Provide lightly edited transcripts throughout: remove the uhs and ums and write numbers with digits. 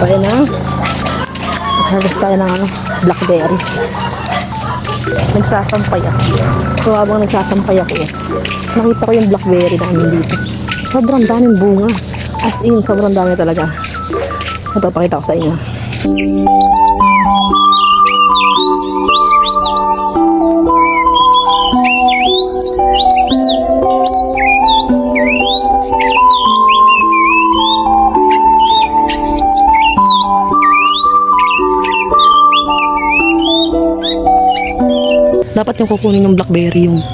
tayo na. Harvest tayo ng ano, blackberry. Nagsasampay ako. So habang nagsasampay ako, nakita ko yung blackberry na ano dito. Sobrang daming bunga. As in, sobrang dami talaga. Ito, pakita ko sa inyo. Dapat yung kukunin yung blackberry, yung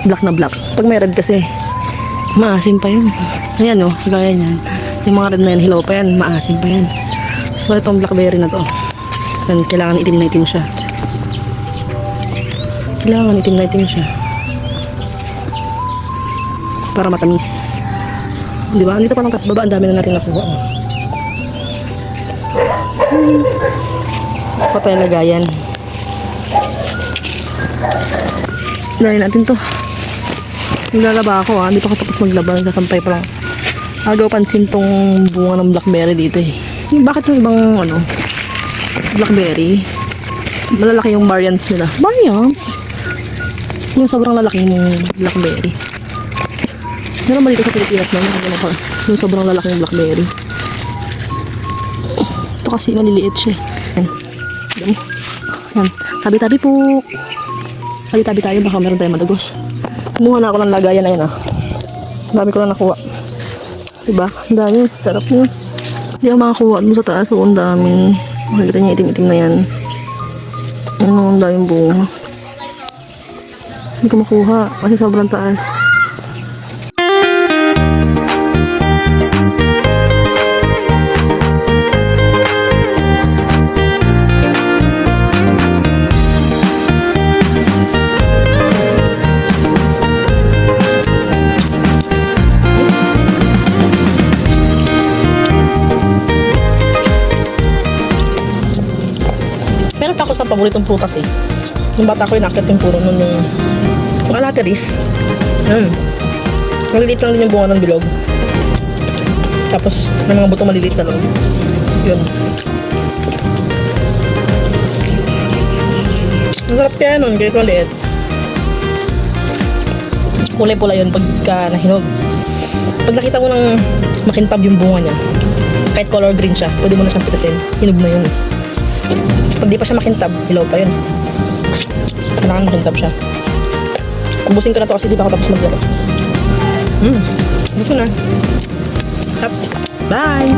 black na black. Pag may red kasi, maasim pa yun. Ayan o, gaya niyan. Yung mga red na yan, hilaw pa yan, maasim pa yan. So itong blackberry na to, yan, kailangan itim na itim siya. Kailangan itim na itim siya. Para matamis. Diba? Dito pa lang tas baba, ang dami na natin nakuha. Patay lagayan. Dahil natin to. Naglalaba ako ha. Hindi pa ako tapos maglaba. Nagsasampay pa lang. Agaw pansin tong bunga ng blackberry dito eh. Bakit yung ibang ano blackberry malalaki yung variants nila? Variants? Yung sobrang lalaki yung blackberry. Meron ba dito sa Pilipinas na yung sobrang lalaki yung blackberry? Ito kasi maliliit siya. Yan. Tabi-tabi po. Tabi-tabi tayo, baka meron tayong madagos. Kumuha na ako ng lagayan na yun ah. Dami ko na nakuha. Diba? Ang dami. Sarap nyo. Hindi ako makakuha mo sa taas. Oo, ang dami. Makikita niya itim-itim na yan. Ano, ang daming bunga. Hindi ko makuha kasi sobrang taas. Meron pa ako sa paboritong prutas eh. Yung bata ko inakit yung puro nun yung alateris. Maliliit lang din yung bunga ng bilog. Tapos may mga butong maliliit na loob. Yun. Masarap kaya nun, kahit maliit. Kulay pula yun pagka nahinog. Pag nakita mo ng makintab yung bunga niya, kahit color green siya, pwede mo na siyang pitasin. Hinog na yun. Pag di pa siya makintab, hilaw pa yun. Kailangan makintab siya. Ubusin ko na to kasi di pa ako tapos maglaro. Gusto na. Bye!